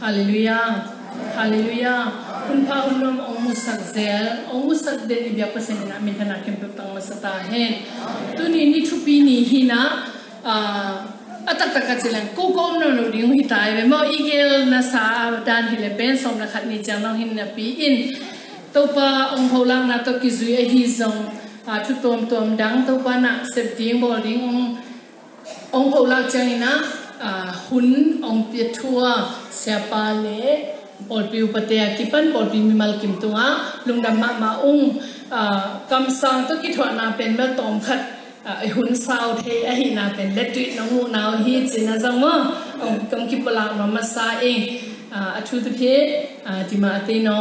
Hallelujah. Hallelujah. Unpa unom omusak zel, omusak den ibya pasen na mintana kempetang masatahin. Tuni ni tupi ni hina atak silang kukom no ding hitai be mo igel na sa dan hile ben som na khat ni janong hin na pi in. Topa ong holang na to kizui hi zong tu tom dang topa na sep ding bol ding ong holang changina hun ong pietua siapa le bol piu patea kipan bol pi mimal kim tunga lungdam ma ung kam sang to ki thwa na pen mel tom khat hun sao the a hi na pen let tu no mu naw hi china zang mo ong kam ki pala no ma sa eng athu tu phe di ma te no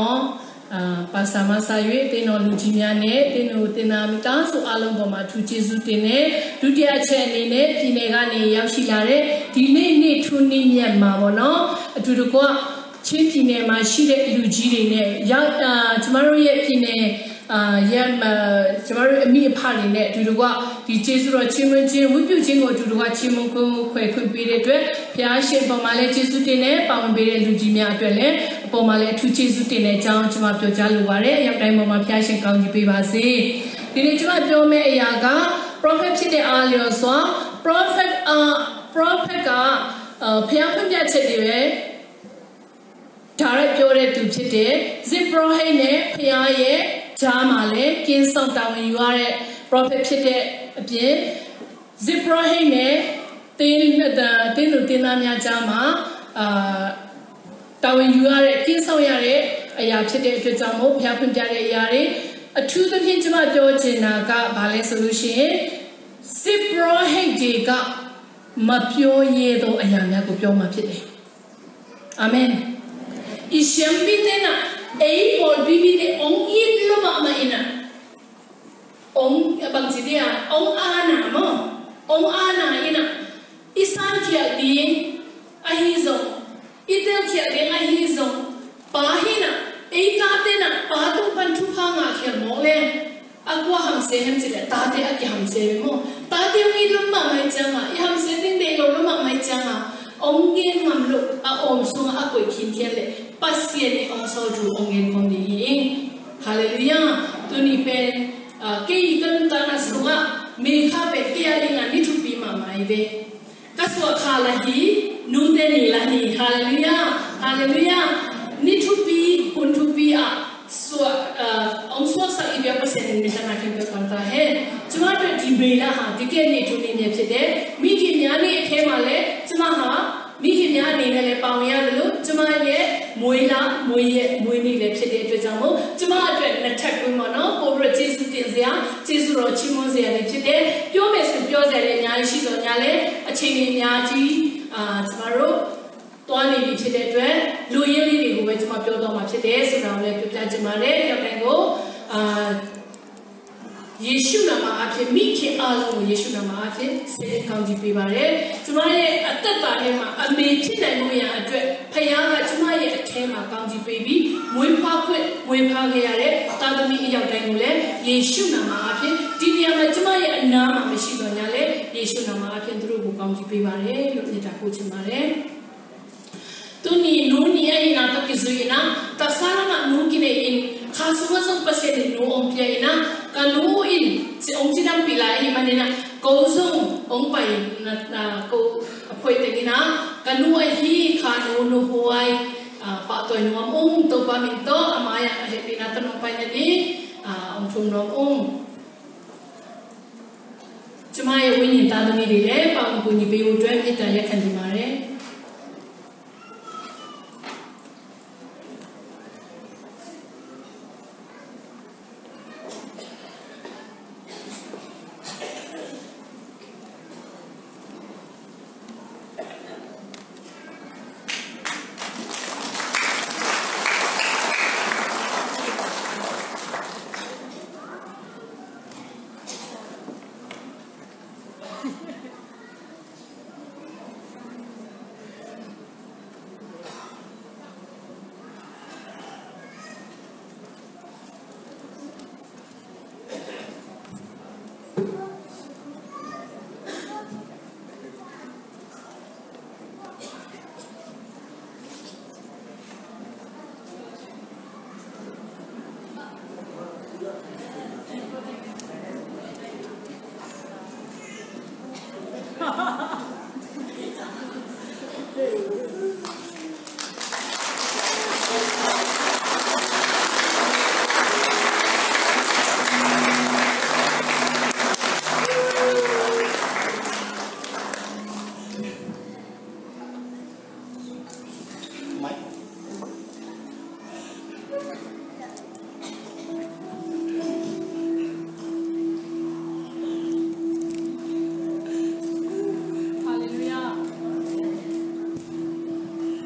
pasama sa yue te no lu ji mya ne te no te na mi ta so along bo ma thu jesu tin ne dutiya chet ani ne pi ne ga ne yauk shi la de di ne ni thu ni myat ma bo no atu du koချင်းပြည်နယ်မှာရှိတဲ့လူကြီးတွေနဲ့ကျမတို့ရဲ့ပြည်နယ်ကျမတို့အမိအဖတွေနဲ့အတူတကွဒီကျေးဇူးတော်ချင်းမွန်းချင်းဝိပုချင်းကိုအတူတကွချင်းမွန်းကိုခွဲခွင့်ပေးတဲ့အတွက်ဘုရားရှင်ပေါ်မှာလည်းကျေးဇူးတင်နဲ့ပါဝင်ပေးတဲ့လူကြီးများအတွက်လည်းအပေါ်မှာလည်းအထူးကျေးဇူးတင်တဲ့အကြောင်းကျွန်မပြောကြားလိုပါတယ်။ရောက်တိုင်းပေါ်မှာဘုရားရှင်ကောင်းချီးပေးပါစေ။ဒီနေ့ကျွန်မပြောမယ့်အရာက prophet ဖြစ်တဲ့အားလျော်စွာ prophet ကဘုရားဖွင့်ပြချက်တွေပဲဒါရပြောတဲ့သူဖြစ်တဲ့ Zipprohei နဲ့ဖျားရဲ့ဂျားမှာလည်းကင်းဆောင်တာဝန်ယူရတဲ့ prophet ဖြစ်တဲ့အပြင် Zipprohei နဲ့တင်းလူတင်းသားများဂျားမှာတာဝန်ယူရတဲ့ကင်းဆောင်ရတဲ့အရာဖြစ်တဲ့အတွက်ကြောင့်မို့ဖျားဖွင့်ပြတဲ့အရာတွေအထူးသဖြင့်ကျွန်မပြောချင်တာကဘာလဲဆိုလို့ရှိရင် Zipprohei တွေကမပြောရသောအရာများကိုပြောမှဖြစ်တယ်အာမင်Isyampitena ei por bibide ong idlo ma ina ong bang sidia ong ana mo ong ana ina isan kia ding ahizo itel kia ding ahizo pahina ei ka tena pa tu pan thu pha nga khia mo le akwa ham se hem sile ta te akya ham se mo ta te ngi lo ma mai changa i ham se ting de lo ma mai changa ong gen mam lo a om sung a koi khin khen le pasien ni ong so ju ong gen kom ni ing hallelujah tu ni pen ke ikan ta na sunga me kha pe ke ya linga ni thu pi ma mai ve ka so kha la hi nu te ni la hi hallelujah ni thu pi kun thu pi a so ong so sa i bya pasen ni ta na kin pe kon ta he chuma twe di be la ha di ke ni thu ni ne phit de mi ki nya ni a the ma le chuma haမိခင်များအနေနဲ့လည်းပါဝင်ရတယ်လို့ကျမရဲ့မွေးနေ့လည်းဖြစ်တဲ့အတွက်ကြောင့်မို့ကျမအတွက်နှစ်ထပ်တွင်းပေါ့နော်ပို့ပြီးကျေးဇူးတင်စရာကျေးဇူးတော်ချီးမွမ်းစရာလည်းဖြစ်တယ်ပြောမယ်ဆိုပြောစရာလည်းအများကြီးရှိတော့ညာလည်းအချိန်ကြီးအများကြီးကျမတို့တွားနေပြီဖြစ်တဲ့အတွက်လူရင်းလေးတွေကိုပဲကျမပြောတော့မှာဖြစ်တယ်ဆိုတာကိုလည်းပြပြချင်ပါတယ်ပြောတိုင်းကိုယေရှုနာမအဖြစ်မိခင်အားလုံးကိုယေရှုနာမအဖြစ်စေကောင်းကြီးပေးပါတယ်။ကျမရဲ့အသက်တာထဲမှာအမေဖြစ်နိုင်မှုရအတွက်ဖခင်ကကျမရဲ့အထဲမှာကောင်းကြီးပေးပြီးမွေးဖွားခဲ့ရတဲ့တာသမီအယောက်တိုင်းကိုလည်းယေရှုနာမအဖြစ်ဒီနေရာမှာကျမရဲ့အနာမှာမရှိတော့ညာလေယေရှုနာမအဖြစ်သူတို့ကိုကောင်းကြီးပေးပါတယ်လို့မြတ်တာပို့ချင်ပါတယ်။သူနီနူနီအိနာတကိဇူိနာတဆာနာနူကိနေင်ခါဆုမဆုံပစေနူအောင်ပြေနာkaluin si ong sinang pilay manina kozong ong pai na ko apoi tegina kanu ai hi khanu no huai pa toy no ong to pa min to amaya he pina tanong pai ni ong thum no ong chuma ye win ta da ni de le pa ong pu ni pe wo twa mit ta yak khan di ma re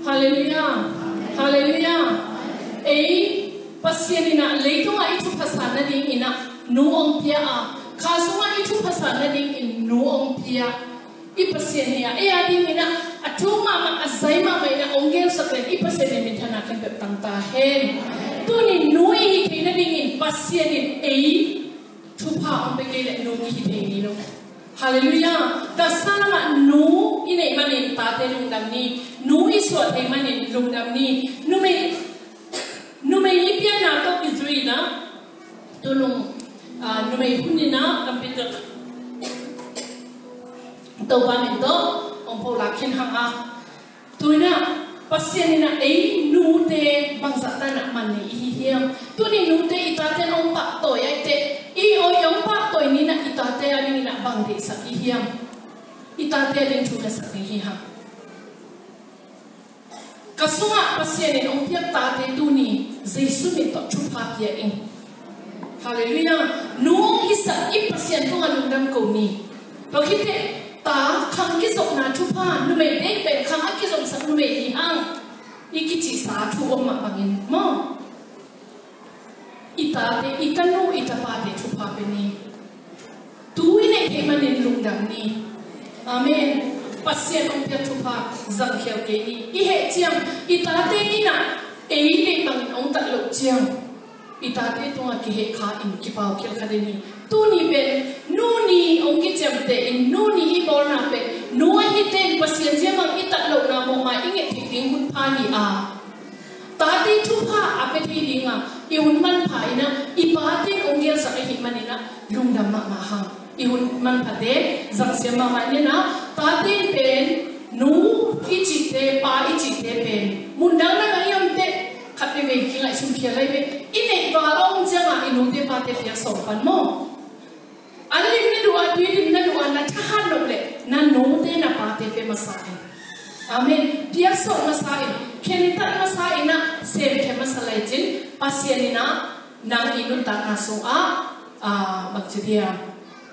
Hallelujah. Hallelujah. Pasienina leitunga itu pasana ding ina nuong pia kasunga itu pasana ding in nuong pia ipasienia ading ina atuma ma azaima ma ina ongel saklen ipasienia mitana kan betang tahen tuni nui hina ding in pasienin tupa ombekele nui hina no. Hallelujah. Dasana ma nu ine manin tate lungdam ni nu iswa te manin lungdam ni nume ipia na to izrina tulung nume hunina kampita to pamito ompo lakin hanga tuina pasienina nu te bangsa tanah mani hiam tuni nu te itate ompa to ya te ompa to ini na itate ani na bangde sa hiam itate den chuka sa hiam kasunga pasienin ompiak tate tuni Yesus minta cuba dia ini. Haleluya. Nuong hisa ipasien tu alundam kau ni. Bagi ta kang kisok na cuba nume dek ben kang kisok sak nume ihang. Ikici satu oma bangin mo. Itate itanu itapate cuba beni. Tu ini kemanin lundam ni. Amen. Pasien ompiak cuba zangkiau kini. Ihe ciam itate ina. Ini bangin orang tak lok jam, itate tu ngaki he kain kipau kil kadeni. Tu ni ben, nuni orang kicam te in nuni ibor na ben, nuai hiten pasien jam ang itak lok na mo mai inget titing hun pani a. Tadi tu pa ape tidinga, ihun man pai na ipate orang sa kahit manina lungdam mak mahang. Ihun man pate zang siya mamanya na tadi ben nu icite pa icite ben mundang na ngayam te kati me kilai sumkia lai be ine balong janga inute pate pia sopan mo alim ne dua tuidim na dua na tahan noble na note na pate pe masain amen pia so masain kenita masain na sem ke masalai jin pasienina nang inut tak naso bakteria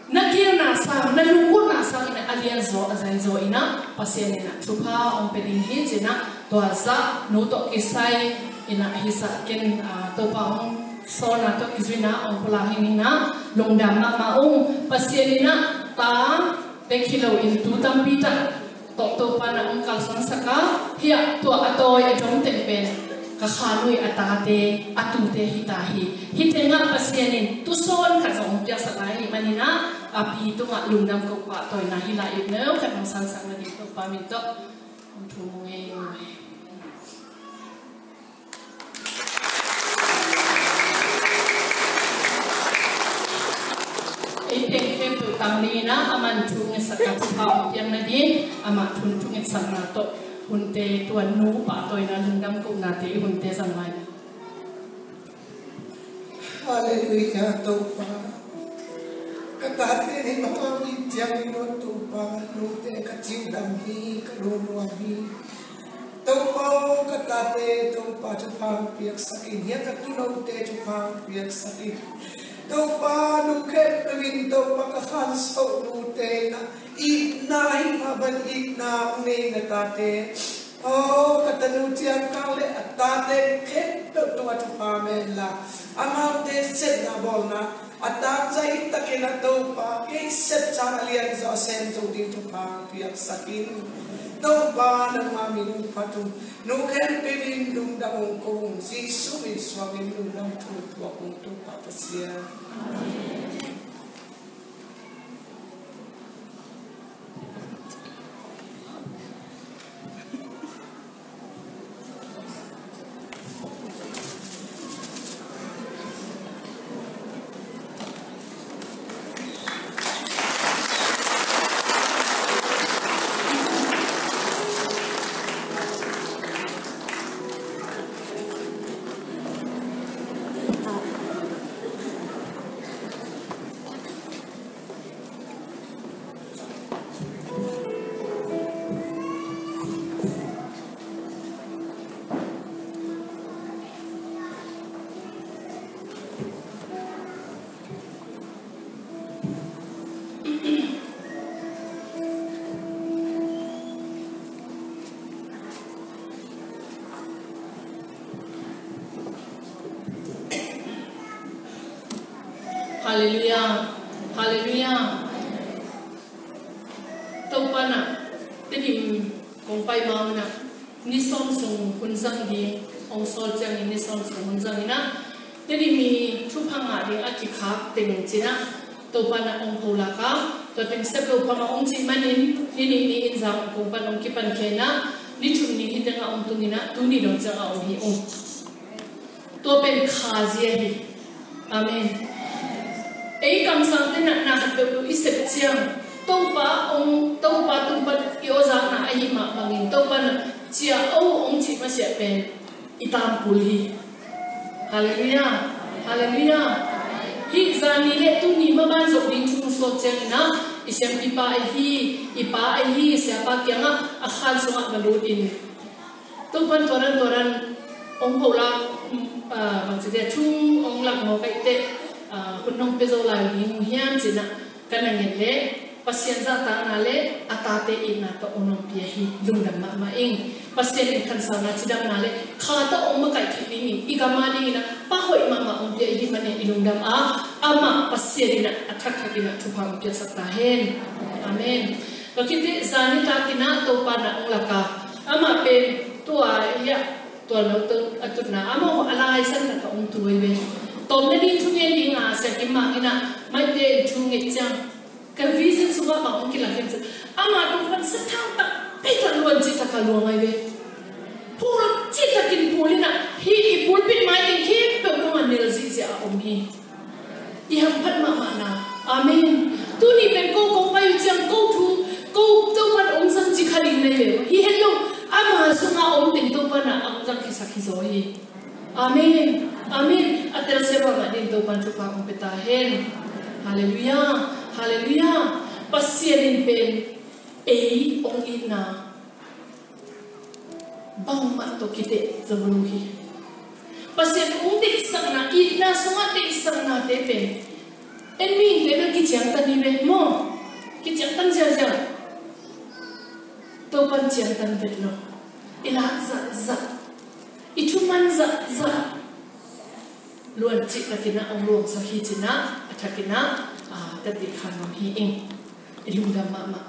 nakir nasa nalungkot nasa ina alian zo azan zo ina pasienina tupa on peding hijina toaza nuto kisai ina hisa ken topa on sona to izina on pulahina longdama maung pasienina ta pekilo in tutam pita to pana on kalson saka hia to atoy ajong tempen kakhanui atate atute hitahi hitenga pasienin tuson kazong biasa lai manina api itu ngak lundam ko pa toy na hila ibneu kan sang na dito paminto untunge iteng kempu tanglina aman tunge sakat pa yang nadi ama tunge sanato hunte tuan nu pa toy na lundam ko nate hunte sangai. Haleluya topa katate ni mami tiang no topa nute kacil dami kalunuahi topa katate topa cepat piak sakit ya katuno te cepat piak sakit topa nuket pewin topa kahanso nute na ignahi maban igna ne natate oh katanu tiang kale atate ket to cepat mela amante set na bolna atang zai takena topa ke set cara lian zo sen zo di topa piak sakin topa na mami nu patu nu ken pevin dum da ong si sumi swami nu dam tu tua ong topa pasia hallelujah hallelujah tàu pa na te dim kong pai mau na ni som sung hun zang di ong sol chang ni som sung hun zang na te dim mi thu phang a ding a ki khap teng china tàu pa na ong hola ka to teng sep lo phang ong chi manin ni in zang kong pa ong ki pan khe na ni chun ni hi teng a ong tu ni na tu ni dong chang a ong hi ong to pen kha zia hi amen ei kam sang te na na pe i sep chiang tàu pa tung pa yo za na ai ma bangin tàu pa na chia ong chi ma sia pen itam puli hallelujah hallelujah hi zani le tu ni ma ban zo ding chung so chen na isem ipa ai hi sia pa kyanga a khan so ma lu in tàu pa toran ong hola bang che de chung ong lak mo kai te hun nong pe zo la ni hiam china kana ngel le pasien za ta na le atate ina to onom pia hi lungdam ma ing pasien in khan sa na chidam na le kha ta om ma kai thi ni igama ni na pa hoi ma om pia hi mane ilungdam a ama pasien ina athak thakina thupam pia sakta hen amen bakite zani ta kina to pa na ong laka ama pe to a ya to no to atuna ama ho alai san ta ong tuwe be tom na din thungen ding a sa ki ma ina mai te thunge chang cái vision suka ma ong kila hen ama dong kan satang ta peter luan chi ta ka luang ai be pul chi ta kin pulina hi i pul pin mai in ki pe no anel zi zi a om hi i ham phat ma na amen tu ni pen ko pai chang ko thu ko to pan ong sang chi khali nei le hi hello ama sunga om ting to pan na ang jang ki sakhi zo hi amen amen atel se ba ma din to pan chu pa ong peta hen hallelujah hallelujah pasien in pen ei ong ina bang ma to kite zamruhi pasien ong dik sang na ina sunga dik sang na te pen en mi le ki chang tan ni be mo ki chang tan ja to pan chang tan vet lo ila za itu man za luan chi ka kina ong luang sa hi china athakina tadi khanom hi ing ilungdam ma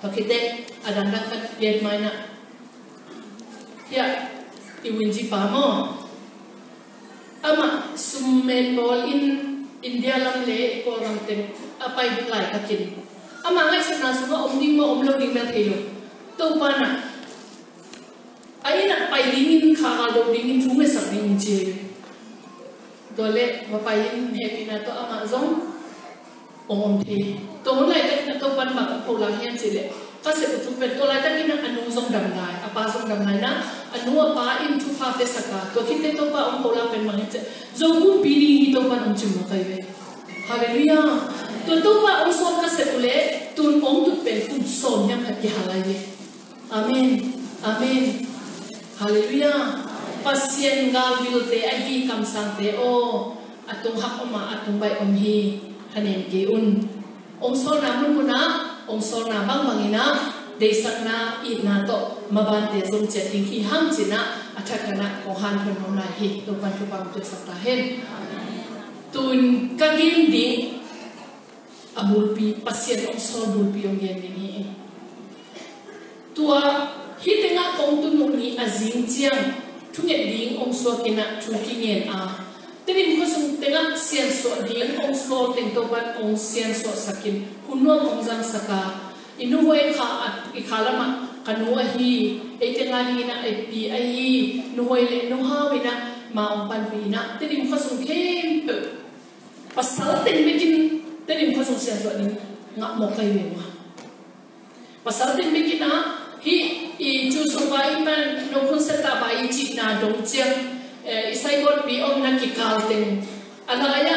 pakite adanda kat yet maina ya iwinji pa mo ama summen bol in India lam le ko ram ten apai lai kakin ama ngai sana sunga omding mo omlo ding na thelo to pana aina pai dingin kha lo dingin thume sak ding che dole mapayin happy na to ama zong om thi to lai tak na to pan ma ko la hian chile ka se tu pe to lai tak ina anu zong dam lai apa zong dam lai na anu apa in thu fa pe saka to kite to pa om ko la pen ma che zo ku pi ni to pan om chim mo kai ve hallelujah to pa om so ka se ule tun om tu pen kun son nyam ha ki halai ve amen amen hallelujah pasien gal bil te ahi kam sang te o atung hak oma atung bai om hi hanen ke un ong sol na mun kuna ong sol na bang bangina de sak na I na to maban te zong che ting hi ham china athakana ko han thon hom na hi to ban thu bang tu sak ta hen tun ka gin ding amul pi pasien ong sol bul pi ong gen ding hi tua hi tenga kong tu nu ni azing chiang thunge ding ong so kina thu ki ngen a tenim ko sung tenga sian so ding ong so teng to ban ong sian so sakin hunwa ong jang saka inu hoi kha I khalama kanu a hi e tenga ni na e pi a hi nu hoi le nu ha we na ma ong pan pi na tenim ko sung kem pe pasal ten mekin tenim ko sung sian so ding nga mo kai we ma pasal ten mekin na hi I chu so ba I pan no kun sa ta ba I chi na dong chiang isai gon pi om na ki kal ten ala aya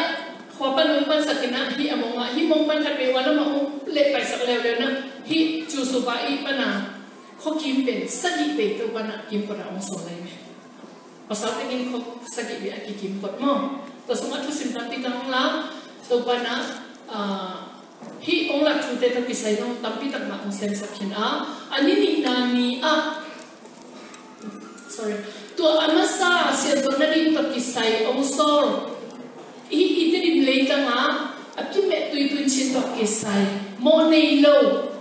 khwa pan om pan sakina hi amonga hi mong pan khat be wala ma om le pai sak le na hi chu so ba I pana kho kim pen sagi pe to pana kim ko ra ong so lai me pasal tekin kho sagi be aki kim ko mo to sunga thu sim tan ti tang la to pana hi ong la chu te to ki sai no tampi tak ma ong sen sakhin a ani ni na ni a sorry to amasa se so na din to ki sai ong so I ite din lei tanga akime tuin chin to kisai mo nei lo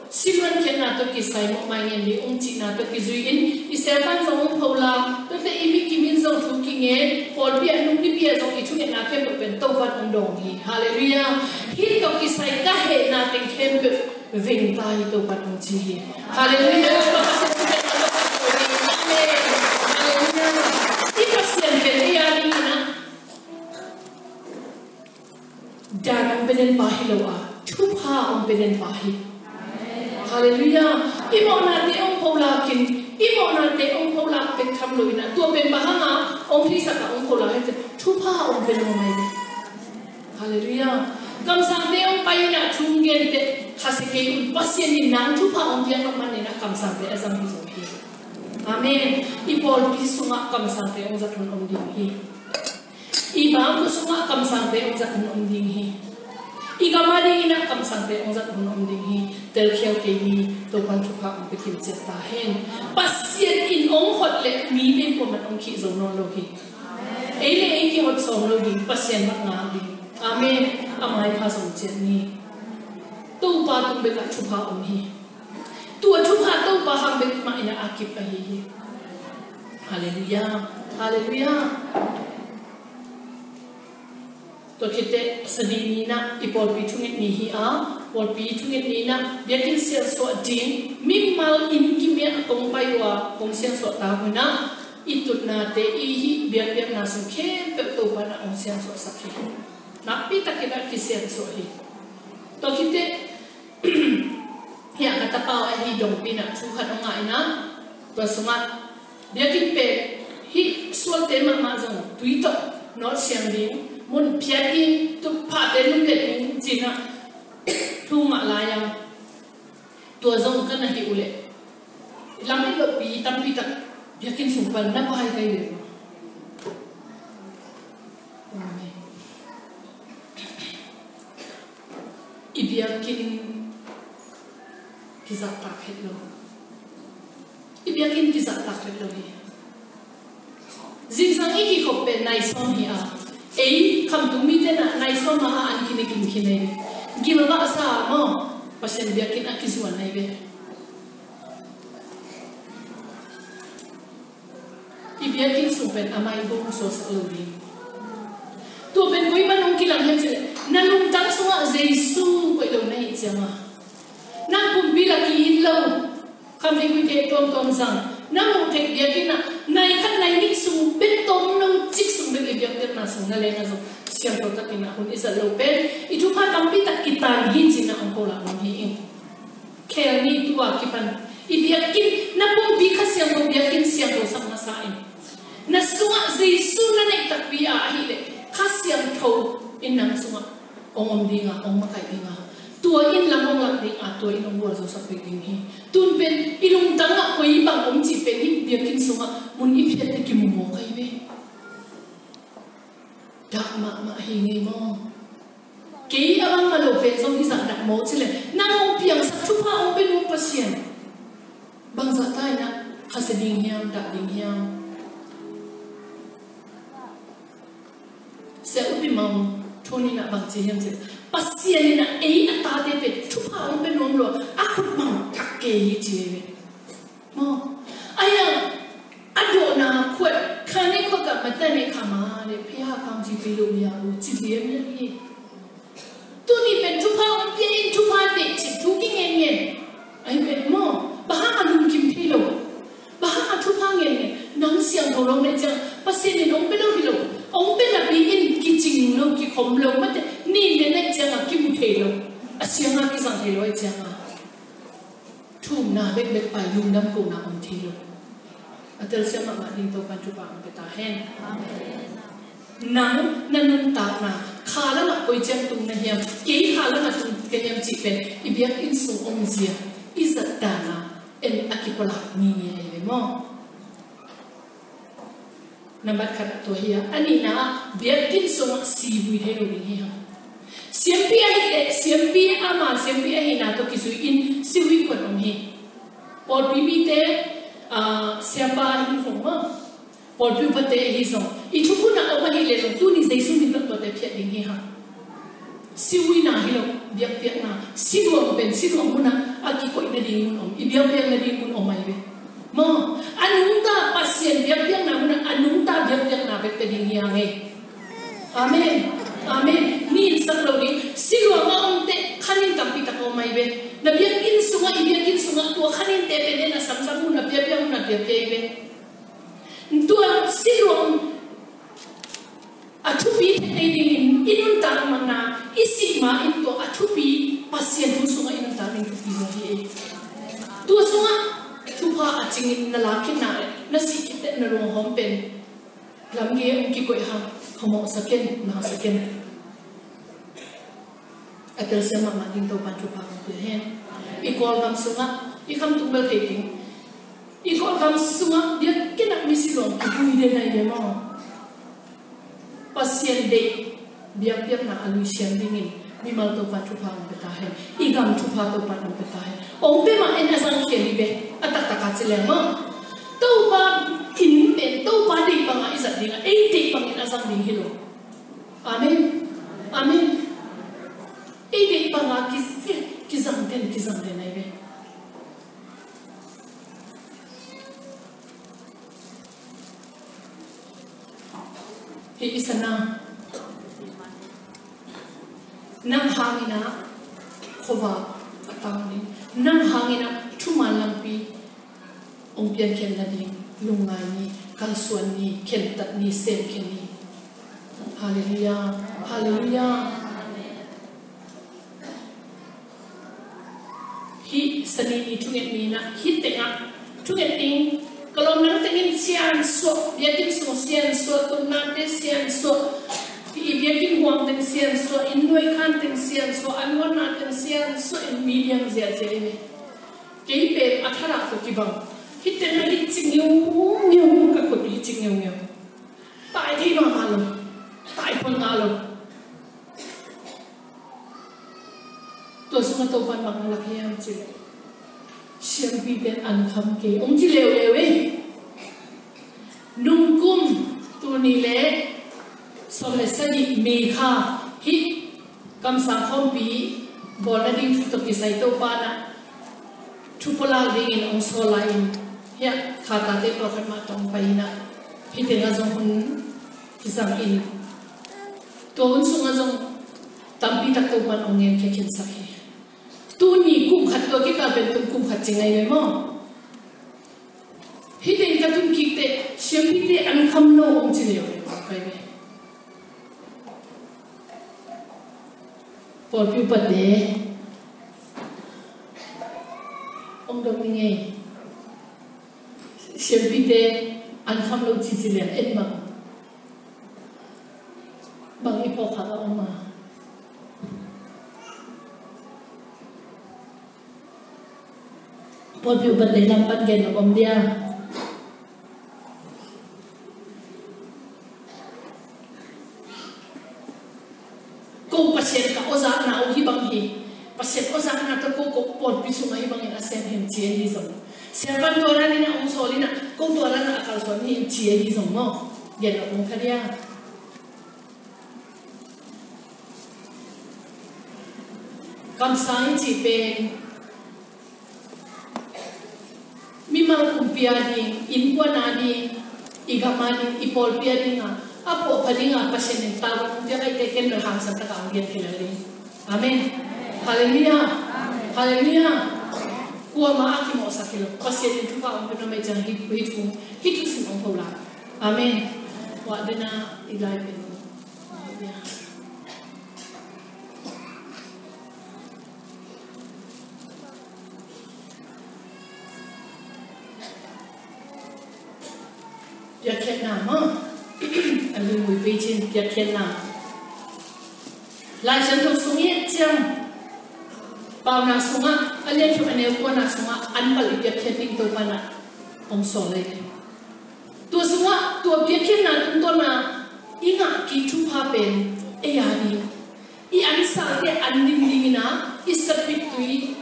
siluan ken na to kisai mo mai ngen li chi na to kizui in isetan zong phola to te imi kimin zong thu kinge for bi anu ni bi zong I thu na kem pen to ban ong dong hi hallelujah hi to kisai ka he na teng kem ving tai to ban ong chi hallelujah dan ang benen bahilawa tupa ang benen bahi hallelujah imo na te ang paulakin imo na te ang paulak te kamloina to ben bahanga ang prisa ka ang paulak te tupa ang benen mai hallelujah kamsang te ang payuna tungen te khasike pasien ni nang tupa ang biang manina kamsang te asam hi amen ipol pisunga kamsang te ang zatun om ding hi Iba ko sunga kamsang te ang zatun om ding hi igamari ina kamsang te ang zatun om ding hi tel khel ke hi to pan thuka ang pekin cheta hen pasien in ong hot le mi den ko man ong khi zo no lo hi ele e ki hot som lo ding pasien mak nga ding amen amai pha som chen ni to pa tum be ka thuka om hi tu thuka to pa ham be ma ina akip a hi hallelujah hallelujah to kite sadini na ipol pi thungit ni hi a pol pi thungit ni na biakin sel so din mimmal in kimia tong paiwa kong sian so ta huna itut na te I hi biak biak na sun khe pe to pa na ong sian so sakhi na pi takida ki sian so hi to kite ya kata pa hi dong pi na thu khat ong ai na to sunga biakin pe hi so te ma ma zong tui to no siang din mun piatin tu pa de lum le ning jina thu ma la yang tua zong kan hi ule lam lo pi tam pi tak biakin sumpal na pai kai le ibiakin kizat tak het lo ibiakin kizat tak het lo hi zingsang iki ko pe nai som hi a ei kam tu mi te na nai so ma an kine kin kine gilwa sa mo pasen biakin akizuan nai be ibiakin supen amai bong so sa lobi tu ben koi manong kilang hem se nalung tang sunga jesu koi lo nai chama na pum bila ki lo kam ni ku te tom sang na mo te biakin na nai khat nai ni sung ben tom no chik sung be biak ter na sung na le na so siang to tak ina hun isa lo pen itu pa tampi tak kitan hin sina ang pola ng hi kaya ni tuwa kipan ibiakin na pong bi ka siang to biakin siang to sang na sain na sunga jesu na nai tak bi a hi le ka siang to inang sunga ong dinga ong makai dinga tua in lamong lang ding ato inong wala so sa peging hi tun pen ilung tanga ko ibang om chi pen hi biakin sunga mun ipet te kimumo kai be dak ma hingi mo kei abang malo pen song isang dak mo chile nang piang sa chupa om pen mo pasien bang sa tai na kaseding hiam dak ding hiam se upi mau thoni na bang chi hiam chile pasien na ei ata de pe chupa om pen nom lo akut mang tak ke hi chi be mo aya ado na kwet khane ko ka matane khama le phya kam ji pi lo ya bu chi liam ni tu ni pen chupa om pen chupa de chi tu ki ngen ngen ai be mo ba ha lum kim thi lo ba ha chupa ngen ngen nang siang ko lo ne chang pasien ni om pe lo hi lo om pe la bi in ki ching lo ki khom lo ma ni ne ne chang ki mu the lo asiang ki sang the lo ai chang thu na be be pai lum dam ko na om thi lo atel siya ma ding to kan chupa ang peta hen nang nanun ta na khala ma koi chang tung na hiam ke khala ma tung ke hiam chi pen ibiak in su om zia izat dana en akipola ni ni ai mo nambat khat to hiya ani na biak in su si bui the lo ni hiam siampi ama siampi ai na to kisu in siwi ko nom hi por bibi te siapa hin phong por pi pate hi song I thu na o hi le tu ni jesu ni to te phet ding hi ha siwi na hilo biak biak na siduang pen siduang muna aki ko ina dingun ibiak biak na dingun mai be mo anungta pasien biak biak na muna anungta biak biak na bet ding yang amen amen ni saklo ni siduang te khanin tampi ta ko mai be na biak in sunga ibiak in sunga to khanin te be na samsam muna biak biak be tua siduang atupi eding inun tang mana isima into atupi pasien tu sunga inun tang into pizahi tu sunga tupa aching na lakin na sikit na rong hompen lamge ungki koi ha homo saken na saken atel sema mating to panchu pa ko hen ikol gam sunga ikam tumbal taking ikol gam sunga dia kenak misilong ki de na ye mo pasien de biak-biak na alusian dingin mimal to pa chupa ng betahe igam chupa to pa ng betahe ong pe ma en asang kheli be atak taka chile mo to pa in pe to pa de pa nga isa dinga e de pa in asang ding hilo amen amen e de pa nga kizang den ai be isa na nang hangina khoba atang ni nang hangina thuman lampi ongpian ken na ding lungai ni kalsuan ni ken tat ni sem ken ni hallelujah hallelujah hi sani ni thunget ni na hi tenga thunget ting kalau nang tengin sian so biakin so sian so tu nate sian so biakin huang teng sian so inoi kan teng sian so anwan na teng sian so in medium zia zia ini keipe athara ko kibang hitten na hitching yung ka ko hitching yung tai thi ma malo tai pon ngalo to sunga to pan mang lakhiyam chi siang biden an kham ke ong chi lew lewe nung kum tu ni le som le sani me kha hi kam sa khom pi bol na ding to ki sai to pa na thu pola ding in ong so lain ya khata te prophet ma tong pai na hi te nga zong hun ki sang in to hun sunga zong tampi tak to pan ong ngen ke ken sakhi tu ni kum khat to ki ka ben tum kum khat chingai me mo hi den ka tum ki te siam hi te an kham no ong chi le kai me por pi pa de ong dom ni nge siam hi te an kham lo chi chi le et ma bang i po kha ong ma por pi pa de lam pat gen om dia ko pasien ka oza na o hi bang hi pasien oza na to ko por pi sunga hi bang ina sen hem chi hi zong servan to ra ni na ong so li na ko to ra na akal so ni chi hi zong mo gen ong ka dia kam sai chi pen mimang umpia ding inpua na ding igama ding ipol pia ding apo padinga pasien tawag dia kay teken no hang sa takang gen kilali amen hallelujah hallelujah kuwa maaki mo sa kilo pasien itu pa ang pino may jang hitu simong pula amen wa dina ilay pino Biar kena ma, alu mui beijing biar kena. Lai shen tu sungai jam, bau na sunga, alien tu ane uko na sunga, anbal biar kena tu pana, ong soleh. Tu sunga, tu biar kena tu na, ingat kitu hapen, ayadi, I ansal te andim dingina, isapit tui,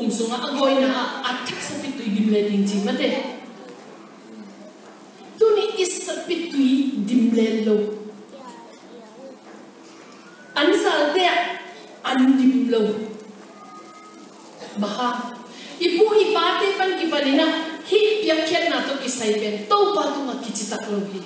sunga agoy na atak sapit tui dimleding jimate. Isapitui dimlelo ansal te ibu ipate pan kipanina hi piakhet na to kisai ben to pa tu ma kichitak logi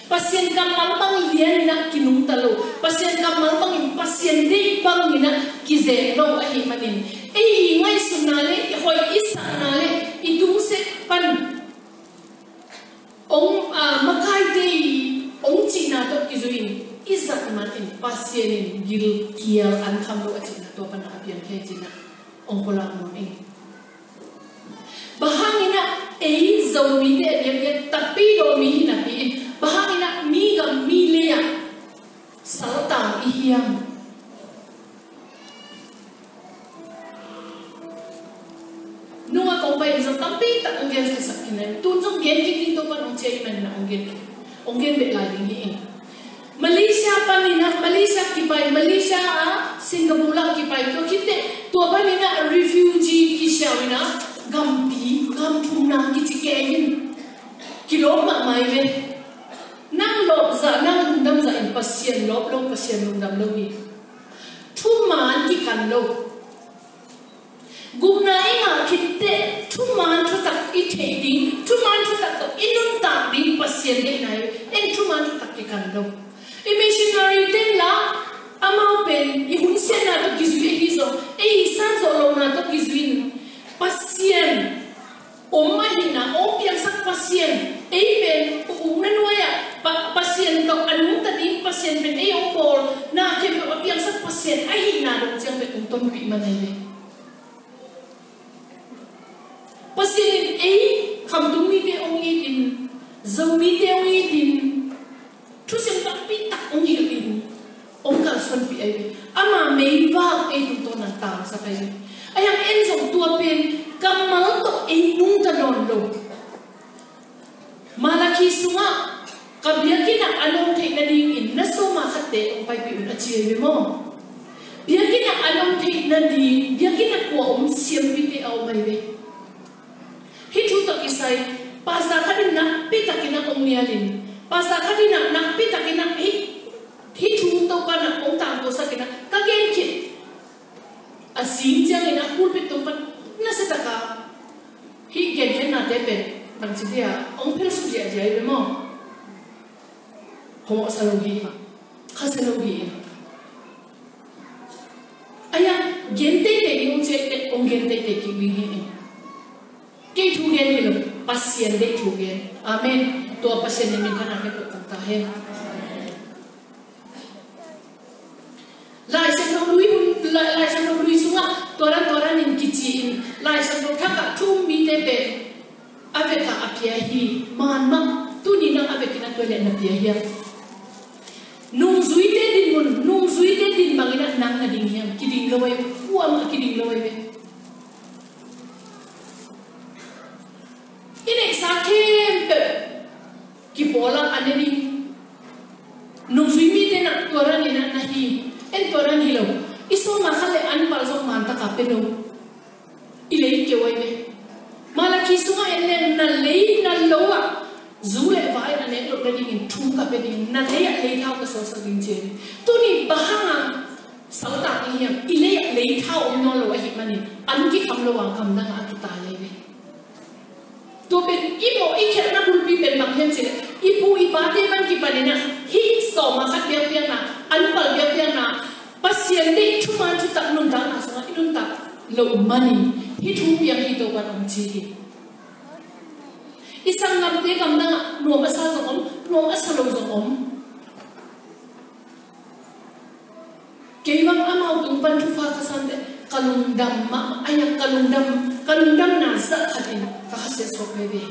pasien kam malpang lian na kinung talo pasien kam malpang pasien de pang ina kize lo ahi manin ei ngai sunale hoi isanale idung se pan ong makai de ong china to kizuin izat man in pasien gil kial an kham lo achina to pan apian khe china ong polang no ei bahangina ei zomi de ye tapi do mi hina pi bahangina mi ga mi leya salta ihiam nunga ko pai zo tapi tak onggen se sakina tu jong gen ki to pan ong chei men na onggen be la ding hi Malaysia panina Malaysia kipai Malaysia Singapore kipai to kite to panina refugee ki shawina gampi gampuna ki chikein kilo ma mai le nang lo za nang dam za in pasien lo pasien dam lo hi thu man ki kan lo gumna inga kite thu man thu tak i thedi thu man thu tak to inun ta ding pasien de nai en thu man thu tak ki kan lo missionary ten la amau pen i hun sen na to gizui hizo e san zo lo na to gizuin pasien omahina opiang sak pasien e pen unanoya pasien to anu ta din pasien pen e opol na ke opiang sak pasien ai na do jang pe ton pi manai pasien e kham tung mi te ong i din zo mi te ong i din tu sem tak pi tak ong hi din ong ka son pi ai ama mei va e tu to na ta sa kai ayang en zong tua pen kamal to e nung ta don lo malaki sunga kabiakina anong thei na ding in na so ma khate ong pai pi un achi me mo biakina anong thei na di biakina ko om siam pi te au mai ve hi tu to isai pasa kadin na pi takina ong nialin pasa kadina nak pi takina hi thu to pa na ong tang ko sakina ka gen ki asim jang ina pul pi to pa na sa taka hi gen na te pe bang si dia ong pel su dia jai be mo ho sa lo gi kha sa lo gi aya gen te te ni ong che te ong gen te te ki wi hi ke thu gen ni lo pasien de thu gen amen to pasien ni min kana ke ko ta he lai sang lui sunga toran in kichi lai sang do thaka thum mi te pe aveka apia hi man ma tu ni na avekina to le na pia hi nung zui te din bangina nang na ding hiam kiding loi puam kiding loi be ine sa kem pe ki bola aneni nung zui mi te na toran ina na hi en toran hi lo iso ma khale an pal zo man ta ka pe no ilei ke wai be malaki sunga en na lei na loa zule vai na ne lo ding in thu ka pe ding na lei thau ka so sa ding che tu ni bahanga sauta ni hiam ilei thau om no lo hi mani an ki kham lo wang kham na nga ki ta le be to pen imo ikhe na bul pi pen mang hen che ipu ipate man ki panina hi so ma khat bia na an pal bia na pasien de thu man thu tak nun da na so idun tak lo mani hi thu bia hi to ban om chi hi isang ngam te kam na no ma sa zo om no ma sa lo zo om keiwang amau tung pan thu fa ka san de kalungdam ma ayang kalungdam na sa khatin ka khase so pe be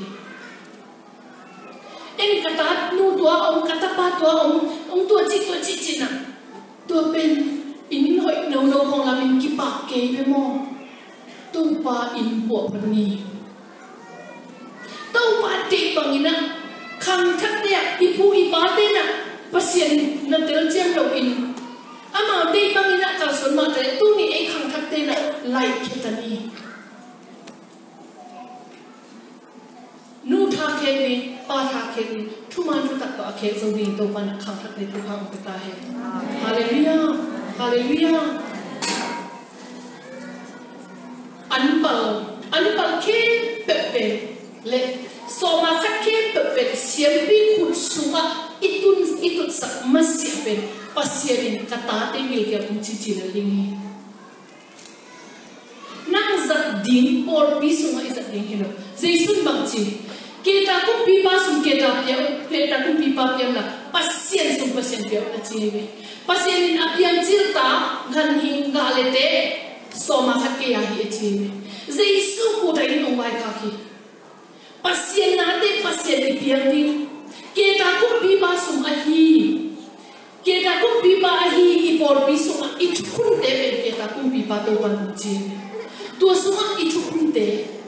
en katat nu tua om katapa tua om tua chi na tua pen in hoi no hong la min ki pa ke be mo tu pa in po pani tu pa ti bangina khang thak ya ipu ipa te na pasien na tel chen lo in ama de bangina ka son ma te tu ni e khang thak te na lai khetani nu tha khe ni pa tha khe ni thu man thu tak pa khe zo ni to pa na khang thak te tu ha ko ta he hallelujah anpal anu pal ke pepe le soma khat ke pepe siampi khut sunga itun sak masih pen pasierin kata te mil ke unci lingi nang zat ding por pi sunga izat ding hilo jaisun bangchi kita kum pipa sum kita kum pipa piam la pasien sum pasien piam la chiwe pasienin apiam cirta gan hingga lete soma khat ke ya hi chiwe jaisu ko dai no wai ka ki pasien nate pasien di piam di kita kum pipa sum ahi kita kum pipa ahi ipor pi sum itukun te kita kum pipa to ban chiwe tu sum itukun te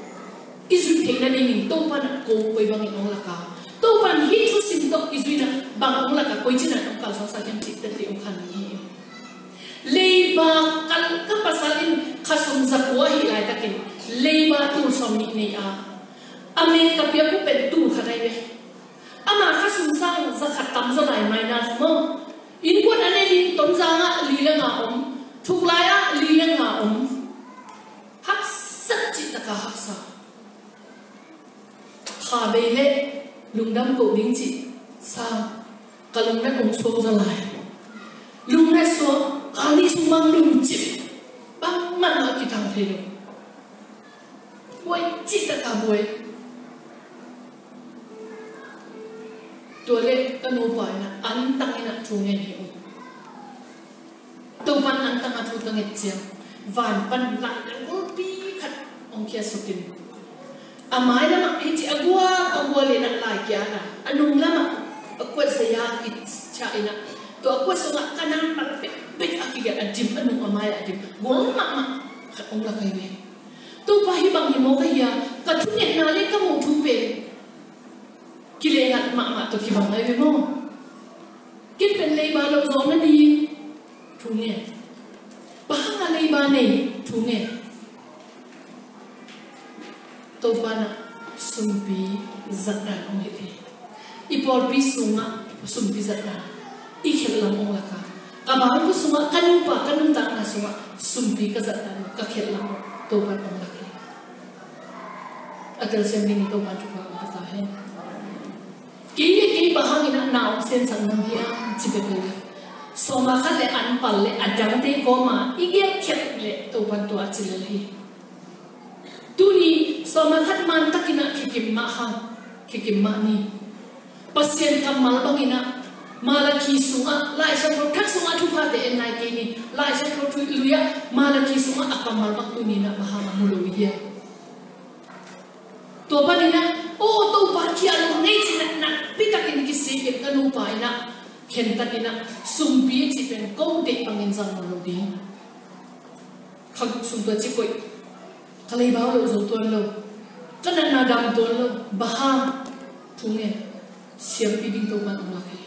isu thengna ni to pan ko koi bang ong laka to pan hi chu sim to isu na bang ong laka koi china ong kal sa kem chik te ong khan ni leiba kal ka pasalin khasum zakwa hi lai takin leiba tu som ni nei a ame ka pia ku pen tu khatai be ama khasum sang zakhat tam zo lai mai na mo in ko na ne ni tom za nga li la nga om thuk la ya li la nga om hak sat chi ta ka hak sa hà bê lệ lùng đâm cổ biến chị sao cả lùng đã cùng xuống ra lại lùng đã xuống cả đi xuống mang lùng chị băng mặt nó kỳ thằng thầy được quay chị tất cả buổi tuổi lệ cái nô bài là ăn tăng cái nặng chuồng nghe hiểu tôi văn ăn tăng ăn chuồng tăng nghe chiang vàn văn lại cũng bi khát ông kia sụt tiền amai lama hiti agua le nak lai kia na anung lama akuat saya kit cha ina to akuat sunga kanan pak pek akiga adim anung amai adim bol mak kat ong la kai be to pahi bang himo kaya kathunet na le kamu thu pe kile ngat mak to ki bang ai be mo kin pen le ba lo zom na ni thu nge bahang le ba nei thu nge topana sumpi zakran ong hiti ipor pi sunga sumpi zakran ikhel lam ong laka kamar ku sunga kanupa kanun ta na sunga sumpi ka zakran ka khel lam topan ong laka atal semni topan chuka ta hai ki bahang ina naw sen sang nam hiya chibekle soma khale an pal le adang te ko ma ige khet le topan to achile hi tuni soma khat man takina khikim ma ha khikim ma ni pasien kamal bangina malaki sunga lai sa pro thak sunga thu pha de en nai ke ni lai sa pro thu luya malaki sunga akamal bak tu ni na maha mulu hiya to banina o to pa kia lu nei chi na pitakin ki se ke kanu pa ina khen takina sumpi chi pen ko de pangin sang mulu di khag sumpa chi koi kalai bao lo zo tuan lo kanan na dam tuan lo baha thunge siam pi ding to ban ma ke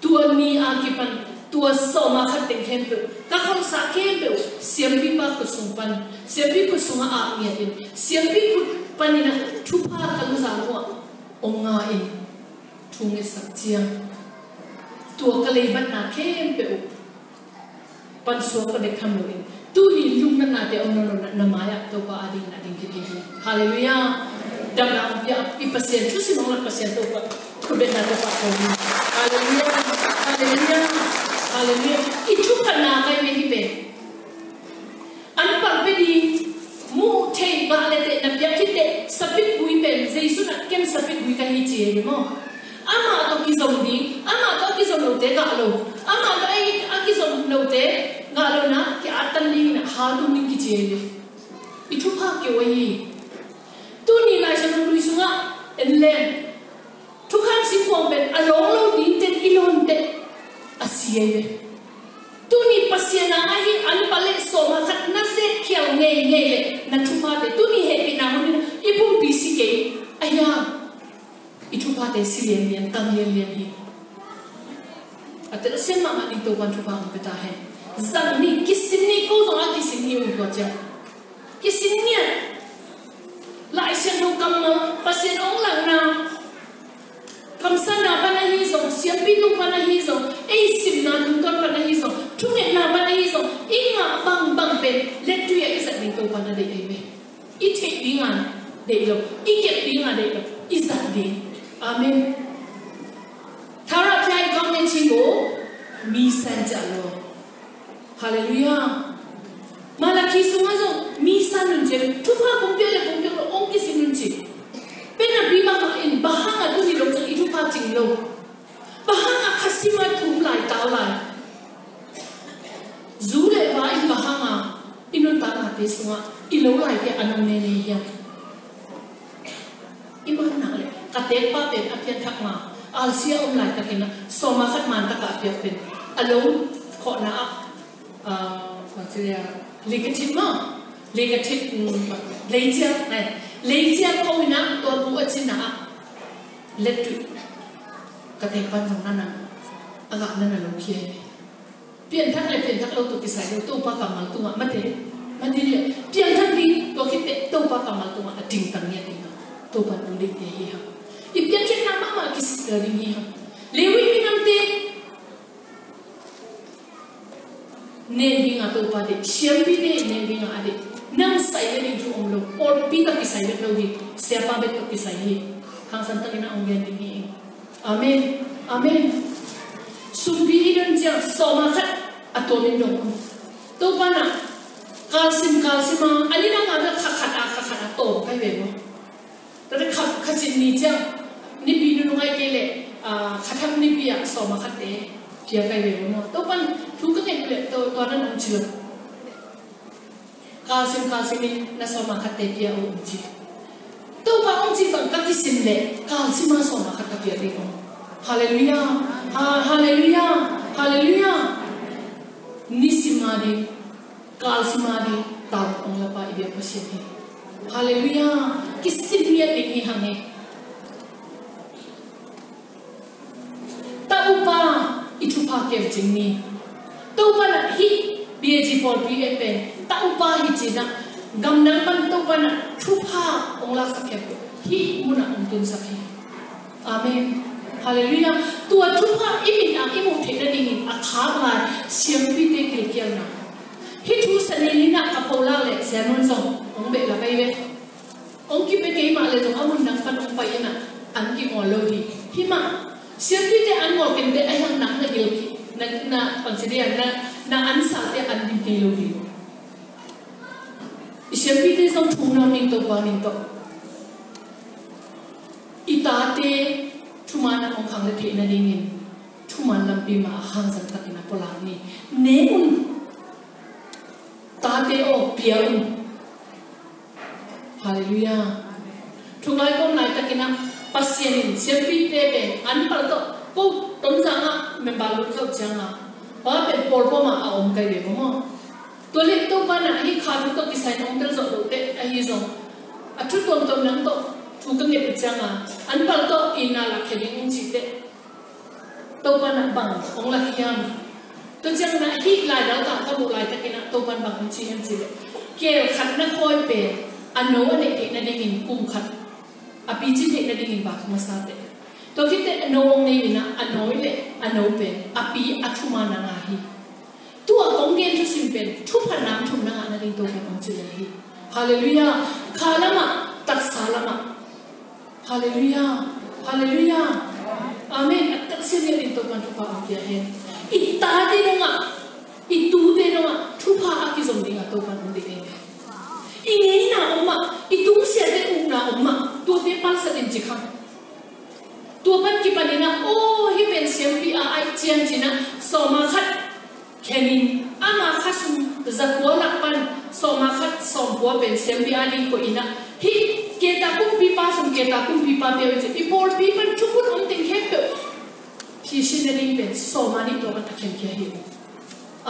tuan ni akipan tua soma khat teng hen pe ka kham sa ke pe siam pi pa ko sung pan siam pi ko sunga a nge tin siam pi ko panina thu pha kan za lo onga in thunge sak chiang tua kalai ban na ke pe pan so ko de kham lo in tu ni lung na te on no na maya to pa ading na ding ki hallelujah dam na ya pasien tu si mong pasien to pa ku be na to pa ko hallelujah hallelujah hallelujah itu kana kai me hi be an pa be di mu thei ba le te na pya ki te sapit bui pen jesu na ken sapit bui ka hi chi mo ama to ki zong di ama to ki zong lo te ka lo ama to ai ki zong lo te ngalo na ki atan ni na halu min ki jele itu pha ke wai tu ni lai sa lu sunga en len tu kan si pom ben along lo din ten ilon te asie tu ni pasiana ai an pale so ma khat na se khial nge le na tu pa te tu ni he pi na mun ipum pi si ke aya itu pa te si len tam len hi atel sen ma ni to ban tu pa ko ta he zang ni kisim ni ko zong a kisim ni u ko ja kisim ni lai sen no kam ma pasien ong lang na kam sana pa na hi zong siam pi tu pa na hi zong ei sim na tu ton pa na hi zong tu ne na pa na hi so inga bang pen let tu ya isat ni to pan de ai me I take dinga de lo I get dinga de lo isat de amen thara phai kong nen chin ko mi san ja lo hallelujah malaki sunga so mi san nun je tu pha kong pye lo ong ki sin nun chi pena bima ma in bahanga tu ni lo chang I tu pha ching lo bahanga khasima thum lai taw lai zule va in bahanga inun ta na te sunga ilo lai te anong ne ne ya iman na le ka te pa pe apyan thak ma alsia lai takina soma khat man ta ka apya pen alo kho na wa chia negative ma negative leja leja ko na to bu achina let tu ka te pan jong na aga na lo khie pian thak lo to ki sai lo to pa ka mal tu ma te ma di le pian thak di to ki te to pa ka mal tu ma ting tang ya ti to pa du de te hi ha I pian chen na ma ki si ri hi ha lewi mi nam te ne bi nga to pa de siam bi de ne bi nga ade nang sai le ni ju om lo or pi ta ki sai le lo hi se pa be to ki sai hi hang san ta ina ong gen ni amen amen sumbi idon jang soma khat atomin dong to pana kalsima ani na nga khat to kai be mo ta khatchin ni jang ni bi nu ngai ke le khatham ni bi ya soma khat te pia kai be mo to pan thu ka ne le to na nong chu kalsim ni na soma khat te pia o chi to pa ong chi bang ka ki sim le kalsima soma khat ka pia te ko hallelujah hallelujah hallelujah nisimadi kalsimadi taw ong la pa ibya pasiti hallelujah kisimya dingi hange taupa itupa kem jingni taupa na hi bg pol pf taupa hi china gamnang pan taupa na thupa ong la sakhe hi muna ong tun sakhe amen hallelujah tua thupa imin a imu thena dingin a khar lai siam pi te kil kial na hi thu sanini na ka pola le sanon song ong be la kai ve ong ki pe ke ma le jong amun nang pan ong pai na an ki ngol lo hi ma siam pi te an ngol ken de ai hang nang na gil ki na consider na an sa te an dim ke lo hi siam pi te song thu na ning to pa ning to ita te Tumana ong khang le the na dingin thuman lampi ma hang san takina polang ni neun ta te o pia hallelujah thungai kom lai takina pasien sepi te be an par to ko tom janga me balu khau janga ba pe por po ma om kai be mo to le to pa na hi kha to ki sai ong tel zo do te a hi zo a thu tom nang to thu ka nge changa an par to ina la kheding chi te to pa na bang ong la hiam to chang na hi lai da ka bu lai ta kina to pan bang chi hem chi le ke khat na khoi pe ano ane te na dingin kum khat a pi chi te na dingin ba khma sa te to ki te ano ong nei na anoi le ano pe a pi a thu ma na nga hi tu a ong gen thu sim pen thu phan nam thu na nga na ding to pan chi le hi hallelujah khalama tak salama hallelujah hallelujah amen at sini din to kan pa dia he ita de nga itu de nga thupa akizom dinga to kan de he ingin na oma itu sia de una oma to de pal sa din jikha to pan ki panina oh hi pen sem pi a ai chiang china so ma khat kenin ama khasum zakwa lakpan so ma khat so bo pen sem pi ali ko ina hi kita kum pipa sum kita kum pipa pe je ipol pipa chukun om ting he pe hi shinari pe so mani to kan akhen kya hi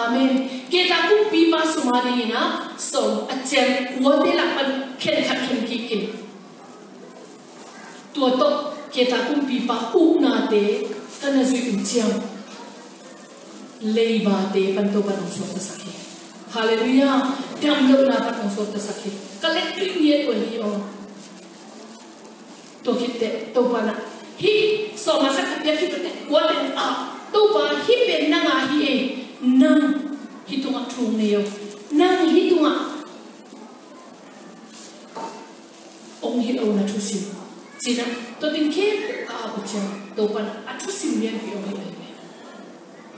amen kita kum pipa sumari na so achem wo te lakpan khen khat khen ki kin to kita kum pipa u na te kana zui um chiam leiba te pan to kan so ta sakhi hallelujah dam lo na kan so ta sakhi collecting ye ko hi o to kite to pana hi so ma khat ya ki te ko ten a to pa hi pe na nga hi e nang hitunga thung neo nang hitunga ong hit o na thusim sina to tin ke ka abu chang to pan athusim lian pi ong hit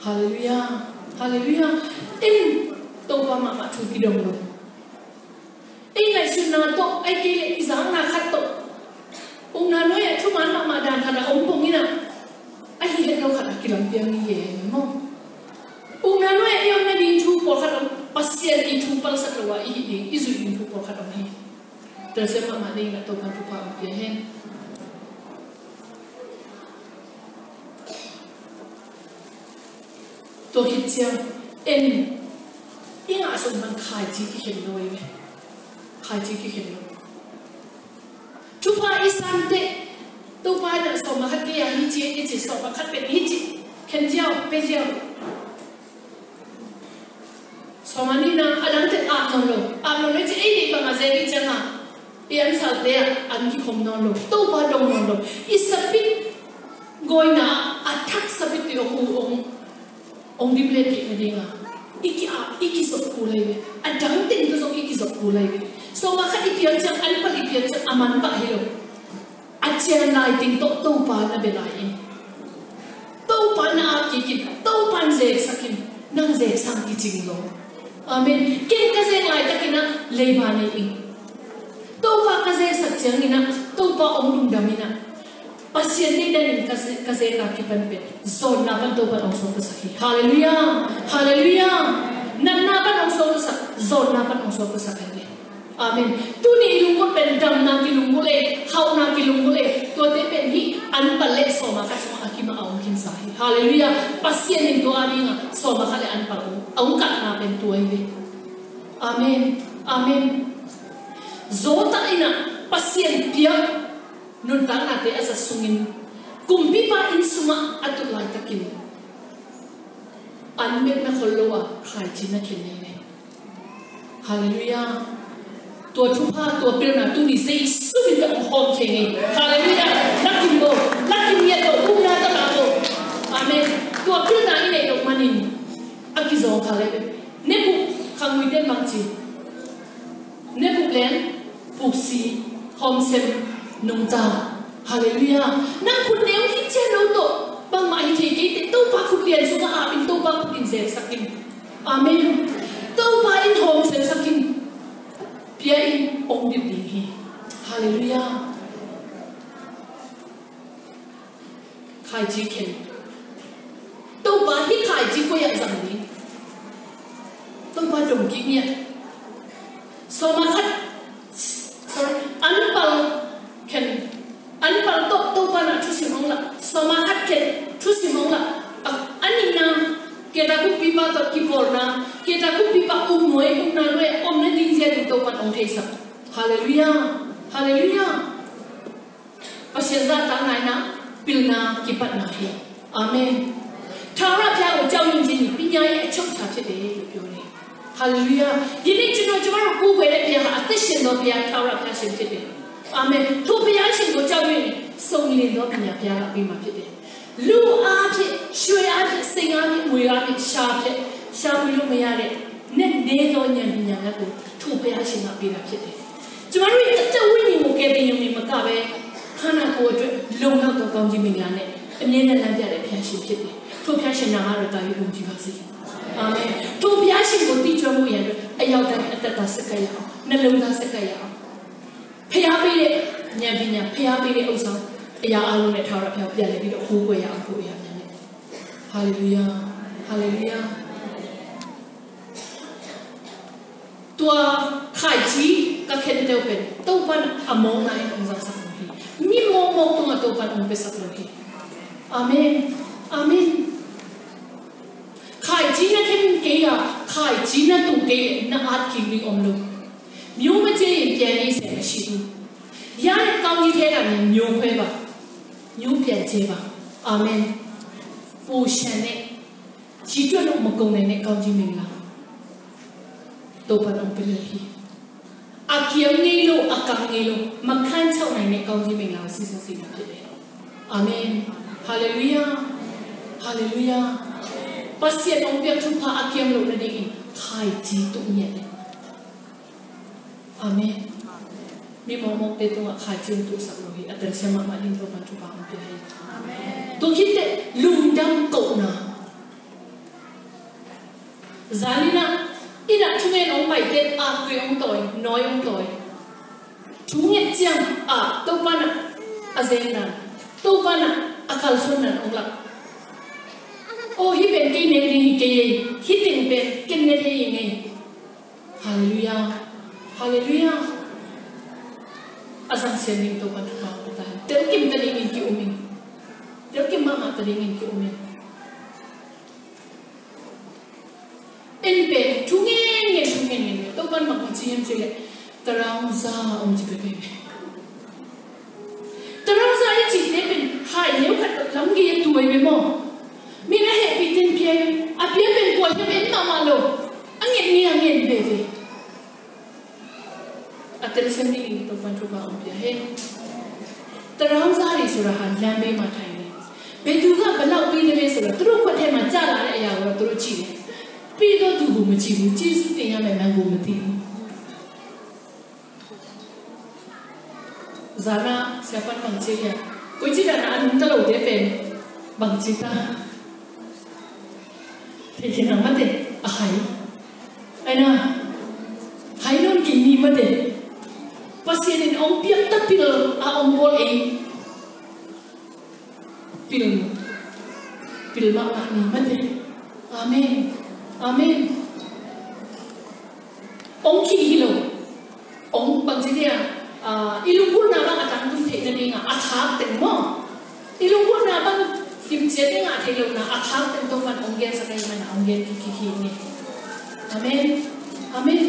hallelujah hallelujah in to pa ma thu ki dong lo in lai sun na to ai ke le izang na khat to ong na no ya thu man ma dan thana ong pong ina ai hi het lo khat ki lam piang ni ye mo ong na no ya yom na din thu por khat pasien in thu pal sat lo wa i hi izu in thu por khat hi terus ma ding na to kan thu pa pi hen to hit chiang en inga sun man khai chi ki hen loi ve khai chi ki hen loi thu pa isante to pa na so ma khat ke ya hi chi ki chi so ma khat pe hi chi khen jiao pe jiao so ma ni na alang te a no le chi ai ni ba ma ze ni changa pian sa te an ki khom non lo to pa dong non lo isapit goina attack sapit ti ong dible ti medinga iki so kulai adang tin to so iki so kulai so ma khat ipian chang an pa ipian chang aman ba hilo achian lai tin to pa na be lai in to pa na ki to pan ze sakin nang ze sang ki jing lo amen kin ka ze lai takina leiba ni in to pa ka ze sak chang ina to pa ong dum damina pasien ni dan ka ze ka ki pan pe zon na ban to pa ong so ka sakhi hallelujah hallelujah nan na ban ong so ka sak zon na ban ong so ka sakhi amen tu ni lungkot pen dam na ki lungkole hau na ki lungkole to te pen hi an pale so ma ka so akima aung kin sahi hallelujah pasien ni to ani nga so ma ka le an pa aung ka na pen tu ai ve amen amen zota ina pasien pia nun ta na te asa sungin kumpi pa in suma atu lai takin an met na kholowa khai chi na kin ne hallelujah to thu pa to pil na tu ni sei su bi ta hom che ni hallelujah lakin bo lakin ye to u na ta la bo amen to pil na ine dok manin akizo khale ne bu khangui den mang chi ne bu len pu si hom sem nung ta hallelujah nang kun neu hi che no to bang mai the ke te to pa khu pian su ma a bin to pa khu din ze sakin amen to pa in hom sem sakin pia in ong dip ding hi hallelujah khai chi khen to pa hi khai chi ko ya zang ni to pa dong ki nia so ma khat sorry an pal khen an pal to pa na thu si hong la so ma khat khen thu si hong la ani na ke ta ku pi pa to ki por na ke ta ku pi pa moi na noi om na ding je to pa ong thei sa hallelujah hallelujah pasien za ta nai na pil na ki pat na hi amen thara phya ko jaw yin jin ni pinya ye achok cha phit de lo pyo ni hallelujah yin ni chuno chwa ro ku kwe de phya ha athit shin do phya thara phya shin phit de amen thu phya shin ko jaw yin song lin do pinya phya ka pi ma phit de lu a phit shwe a phit sing a phit mwe a phit sha phit sha mwe lo ma ya de ne ne do nyan pinya ga ko thu phya shin ka pi da phit de chwa ro ye ta win ni mo ke de yum ni ma ka be khana ko atwet long nak do kaung ji ming la ne a mye na lan pya de phya shin phit de thu phya shin na ha ro ta yu bum ji ba se amen thu phya shin ko ti chwa mu yan a yaw ta a tat ta sak ka ya na long ta sak ka ya phya pi de nyan pinya phya pi de au sa a ya a lo ne tha ra phya pya le bi do ho ko ya a ko ya nyan ne hallelujah hallelujah tua khai chi ka khen teu pen to pan among na ong sang sang hi mi mo to ma to pan ong pe sak lo hi amen amen khai chi na khen ke ya khai chi na tu ke na at ki ni om lo myo ma che yin pian ni se ma shi du ya ne kaung ji the ka ni myo phwe ba myo pian che ba amen pu shan ne ji twa lo ma kong ne kaung ji ming la to pan ong pe le hi a kiam ngei lo a kang ngei lo ma khan chau nai ne kaung ji ming la si si amen hallelujah hallelujah pasien ong biak thupa akiam lo na ding khai chi tu nye le amen mi mo te tu khai chi tu sa lo hi atar sama ma din to pan thupa ong pi hai amen tu kite lungdam ko na zalina ina thumen ong pai te a kwe ong toy noi ong toy thunge chiang a to pana azena to pana akal sunan ong la oh hi ben ke ne ni ke hi tin ben ken ne the yin ne hallelujah hallelujah asang sianing to pan pa ta tel kim ta ni ki umi tel kim ma ta ni ki umi en ben thunge to pan ma ko chi yem che le tarang za om chi pe tarang za i chi ne ben hai ne khat lam gi tu ai be mo mina he pitin pie apia ben ko he ben mama lo angin bebe atel sem ni to pan tru ba om pia he tarang za ri sura han lam be ma thai ne be tu ga balau pi ne be sura tru ko the ma ja la de aya ko tru chi ne pi do tu bu ma chi bu chi su tin ya me man ko ma ti zara siapa bang chi ya ko chi da na an ta lo de pe bang chi ta thế thì nào mất đi à hay na hay non kini mất đi pasien in ông biết tất pil à ông bol ấy pil mà ni mất đi amen amen ông khi hilo ông bằng gì đi ilung pun na bang atang tu thế nên nga athak ten mo ilung pun na bang kim chia te nga thelo na athak ten to man ong gen sa kai man ong gen ki ni amen amen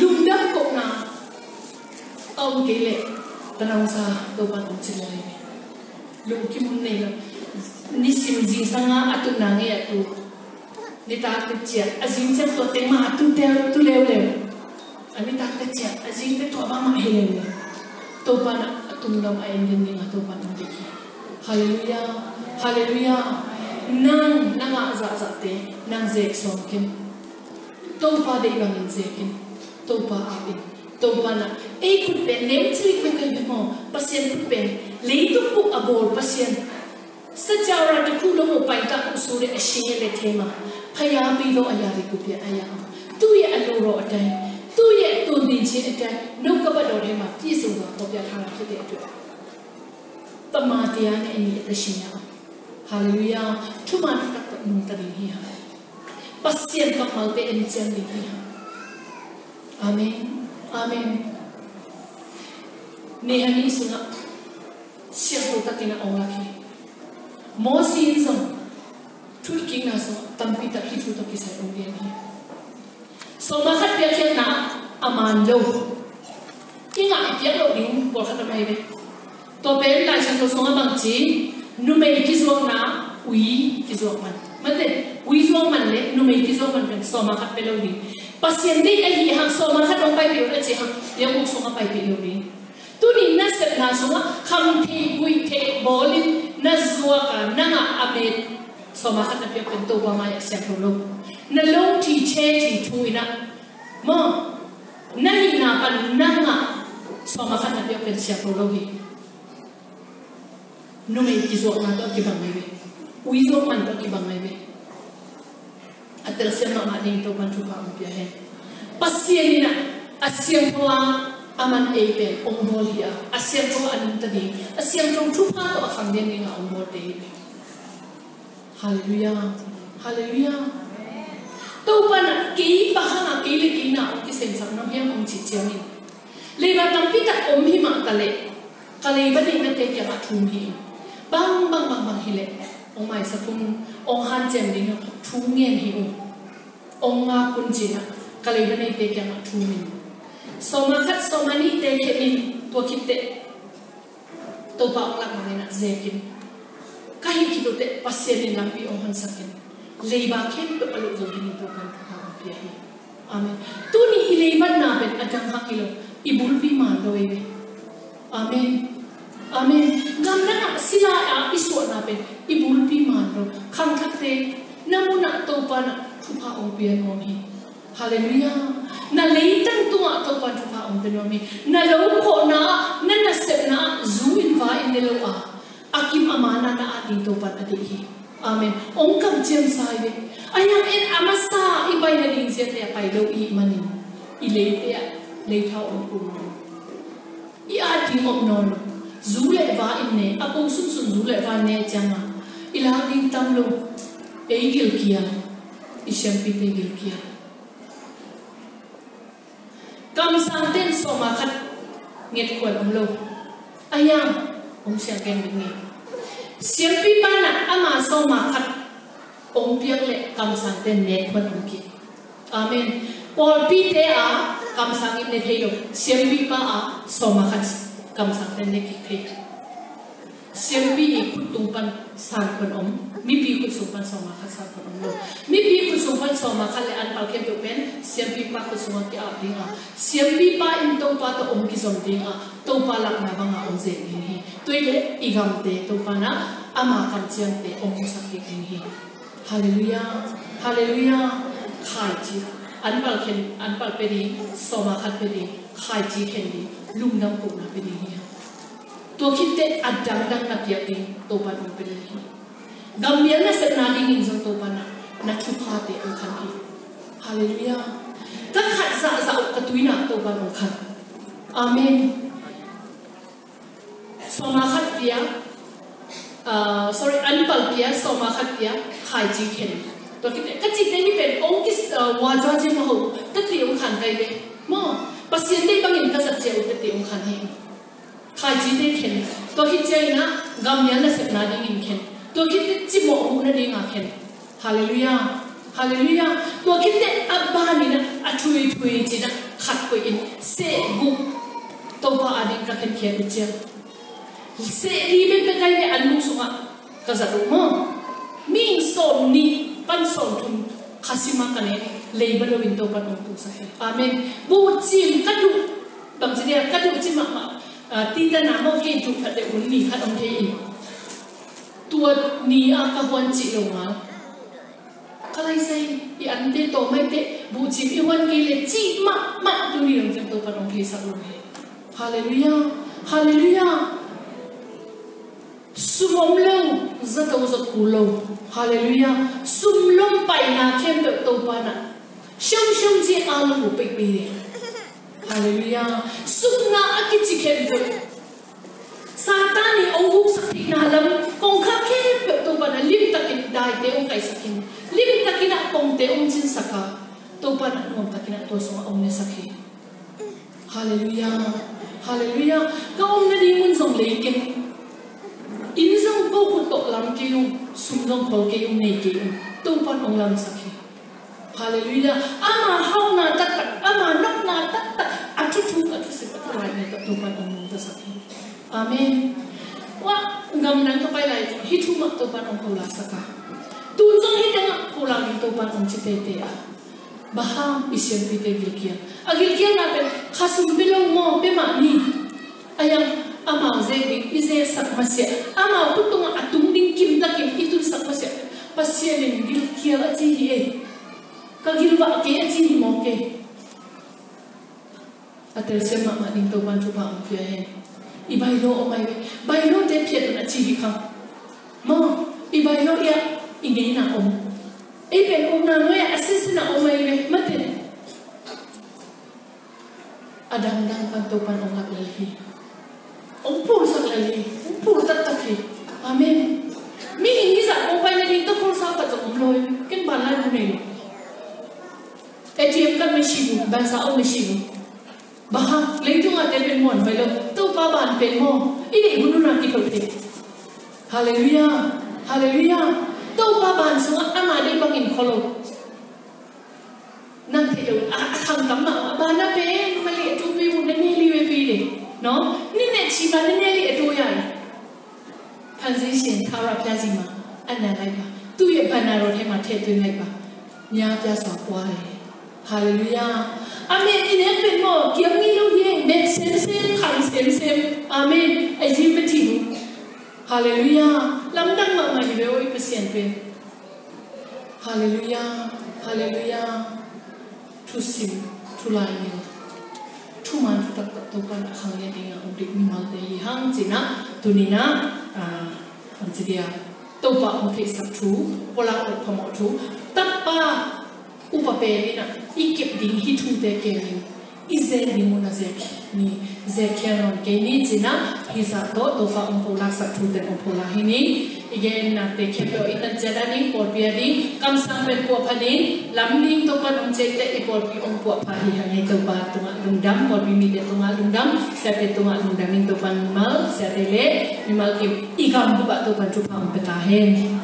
lungdam ko na ong kele tanang sa to man ong chilai lung kim nei la ni sim ji sanga atu na nge atu ni ta te chia azin che to te ma tu te tu le ani ta te chia azin te to ba ma hele to pa na atum nam ai din ni to pa na te hallelujah hallelujah nang nga za te nang ze som kin to pa de bang in ze kin to pa apin to pa na e khut pe nem chlik pe kai mo pasien khut pe le tu pu abor pasien sa jawra de khu lo mo pai ka su de ashin le thema phaya pi lo aya ri ku pe aya tu ye alo ro atai tu ye tu din chin atai no ka ba do de ma pi su ga ko pya tha la phit de atwa tama tia ne ni ta shin ya hallelujah thu ma ta ta nu ta ri hi ha pasien ka mal te en chen ni hi ha amen amen ne ha ni su na sia ho ta kina ong la ki mo sin song thu king na so tampi ta hi thu to ki sai ong gen hi so ma khat pia chen na aman lo kinga pia lo ding bol khat mai be to pe la chan to so bang chi nu me ki zo na ui ki zo man mate ui zo man le nu me ki zo man ben so ma khat pe lo ni pasien de ai hi ha so ma khat ong pai pe lo che ha ya ko so ma pai pe lo ni tu ni na se na so ma kham thi ui the bolin na zuwa ka na nga amet so ma khat na pe pen to ba ma ya sia lo na long thi che thi thu ina mo na hi na pan na nga so ma khat na pe pen sia lo hi no me ki zo na to ki bang mai be ui zo man to ki bang mai be atel se ma ma ding to pan thu pa pi he pasien ina asiam thwa aman e pe ong bol hi asiam thwa an ta di asiam thong thu pa to khang den ni nga ong bol te hallelujah hallelujah to pan ki pa ha ki le ki na ki sem sam no hem ong chi chiam ni le ba tam pi ta om hi ma ta le ka le ba ni na te kya ma thum hi bang hi le ong mai sa pum ong han jem ding thu ngien hi ong nga kun ji na ka le ba ni te kya ma thu min so ma khat so ma ni te ke min to ki te to ba ong la ma na ze kin ka hi ki to te pasien ni lam pi ong han sa kin le ba khen to alu zo ni to kan ka pi hi amen tu ni i le ban na ben atang ha kilo ibul pi ma loi be amen amen ngam na ศิลาอิสวนาเป็นอิบุลปีมันโรขังทักเตนามุนักตัวปานทุพาองเปียนวมีฮาเลลูยานาเลตังตัวตัวปานทุพาองเปียนวมีนาโลโคนานั่นน่ะเสพนาจูอินวาอินเดโลอากิมอามานานาอดีตัวปานอดีฮีอาเมนองค์กำเจียมสายเวอายังเอ็นอามาซาอีไปนาดิงเสียเตะไปโลอีมันนี่อีเลเตะเลเท่าองค์กุมอีอาทิงอบนอนจูเลวาอินเนอปูสุนสุนจูเลวาเนจังอีลาดิงตัมโลเอกิลเกียอิเชมปิเตกิลเกียกำสังเต้นสมาคัดเงียดขวดองโลอายังองเสียงแกงเป็นไงเสียงปีปานะอามาสมาคัดองเปียกเละกำสังเต้นเน็ตขวดองกีอาเมนปอลปีเตอกำสังอินเนเทโยเสียงปีปาสมาคัดกำสังเต้นเน็ตเทเสียงปีคุดตุงปันสานคนอมมีปีคุดสุปันสมาคัดสานคนอมโลมีปีคุดสุปันสมาคัดเลยอันเปล่าเขียนตัวเป็นเสียงปีปาคุดสุมาที่อาบดิ้งเสียงปีปาอินตัวปาตัวอมกิจอมดิ้งตัวปาหลักนาบังองเจงฮีตัวเล็กอีกำเตตัวปานะอามาคำเจียงเตองมุสักกิงฮีฮาเลลูยาฮาเลลูยาขายจีอันเปล่าเขียนอันเปล่าเป็นดีสมาคัดเป็นดีขายจีเขียนดีลุงน้ำปุ่นเป็นดีตัวคิดเตะอัดดังดังนักยาติตัวปานองเป็นดีกำเนียนน่ะเสนาดิ้งอินจังตัวปานะนักทุพาเตองคันฮีฮาเลลูยาถ้าขัดสะสะกระตุยหนักตัวปานองคันอาเมนสมาคัดเปียsorry อันปัลเปียสมาคัดเปียขายจีเข็นตัวคิดก็จีเต็นี่เป็นองค์กิสวาจาเจมหูตัดตีองคันไปเลยมั่งปัสยันได้บางอย่างก็สัจเจอุตัดตีองคันให้ขายจีเต็เข็นตัวคิดใจนะกำยันน่ะเสพนาดิ้งเข็นตัวคิดจิโมหูน่ะดิ้งเข็นฮาเลลูยาฮาเลลูยาตัวคิดเตอับบานี่นะอัทุยทุยจีนะขัดกุอินเสกุตัวป้าอดีตก็เข็นเขียนเจียเสรีเป็นไปได้ในอันลุงสุงะก็จะรู้มั้งมิ่งสมนี่ปันสมทุนข้าศึกมากันเนี่ยเลยบริวินตัวปันองตุสักอาเมนบูจิมกัดูบางทีเนี่ยกัดูจิมมาตีตนาโมเกจุขัดเดอุนนี่ขัดองเทอินตัวนี้อากาวันจิลงมาก็เลยใส่อีอันเดโตไม่เตบูจิมอีวันกีเลจิมาตัวนี้ลงจากตัวปันองเทสักลงเฮฮาเลลูยาฮาเลลูยาสุมลงจะต้องจะกูลงฮาเลลูยาสุมลงไปนาเข้มแบบตัวปานะช่างจีอาลูกไปปีเดียฮาเลลูยาสุมนาอักิจิเข้มแบบซาตานี่องค์สักทีนาลำกงข้าเข้มแบบตัวปานะลิมตะกินได้เตองไก่สักทีลิมตะกินกงเตองจินสักกะตัวปานะนวมตะกินตัวสงองเนสักทีฮาเลลูยาฮาเลลูยาก็องนั่นดีมุนส่งเลยกันอินซังโบกุตกลำเกี่ยวสุนทรพลเกี่ยวในเกี่ยวตัวปันองลำสักทีฮาเลลูยาอามาเฮานาตัดอามานักนาตัดอัจฉริยะสิบอัตรายในตัวปันองลำสักทีอาเมนว่ากำนันก็ไปเลยฮิตุมักตัวปันองโคลาสักตัวจังฮิตังโคลามิตัวปันองจิตเตะบ้าอิเชียนพิเตกิลเกียกิลเกียน่าเป็นข้าศึกบิลงโมเปมานีอายังอามาเจดิอิเจสักมาเสียอามาพุทธงอัตุงดิ้งกิมตะกิมอิตุสักมาเสียปัสเซียนินกิลเกียอจีเอก็กิลวะเกอจีโมเกอัตเสมามาดิ้งตัวบันทุบะองเพียเฮอีใบโลอไม่ใบโลเด็ดเพียนอจีฮิคังมออีใบโลเอียอีเงยนาอมไอเป็นองค์นางเว้ยอาศัยสนาอไม่เว้ยมาเถอะอดังดังปันตัวปันองค์หลักเลยฮีองค์ผู้สักเลยองค์ผู้ตัดตะกี้อาเมนมีหินที่สักองค์ไปในดินต้องคนสาวปัจจุบันเลยกันบ้านไร่บุญเลยเอทีเอ็มกันไม่ชิบุบ้านสาวไม่ชิบุบ้าเลี้ยงทุ่งอาเตเป็นหมอนไปเลยตู้ป้าบ้านเป็นหม้ออีเด็กบุญนักที่เขาเทฮาเลลูยาฮาเลลูยาตู้ป้าบ้านสงฆ์อามาได้บังอินคอลนั่งเที่ยวทางกำมาบ้านน่ะเป็นมาเลี้ยงจูบีบุญนั่นนี่ลีเวฟีเลยเนาะนี่เนี่ยชีบ้านนั่นนี่ลีตัวใหญ่พันธุ์เสียงทาราพิจาริมาอันนั้นอะไรปะตู้เย็นพันธุ์นารถให้มาเทตัวไงปะยาพิจารณากว่าเลยฮาเลลูยาอาเมนอินเนเป็นหม้อเกี่ยวงี้ลูกเย่เบ็ดเซมขังเซมอาเมนไอจิมเป็นทีมฮ Hallelujah. Lamdang mak mai be oi pasien pe. Hallelujah. Hallelujah. Tu sim, tu lai ni. Tu man tu tak tu kan hang yang ingat untuk mimal deh hang cina tu nina dia tu pak mungkin satu pola orang pemok tu tapi upapeli na ikip ding hitu deh kemin izen di mana ni zekianon kini cina hisato tu pak pola satu deh pola ini igen nanti kepio itan jalani porbiadi kam sampai puapani lamding topan cete porbi puap pari hangai topa tunga lundam porbi mide tunga lundam sate tunga lundam topan mal satele mimal kim ikam buka topan cupang petahen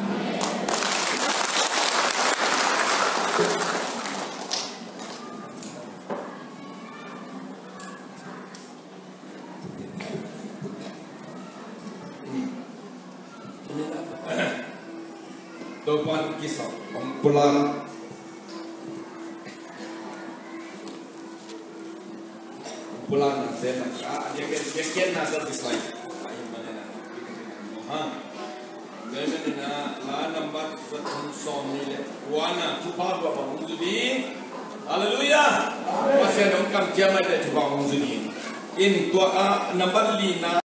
Topan kisah pulang nanti nak dia kian nak terdislike ayam mana nak jadi na number song ni le wana tupa bapa muzudi haleluya masih dong kam jamat tupa muzudi in tua number lina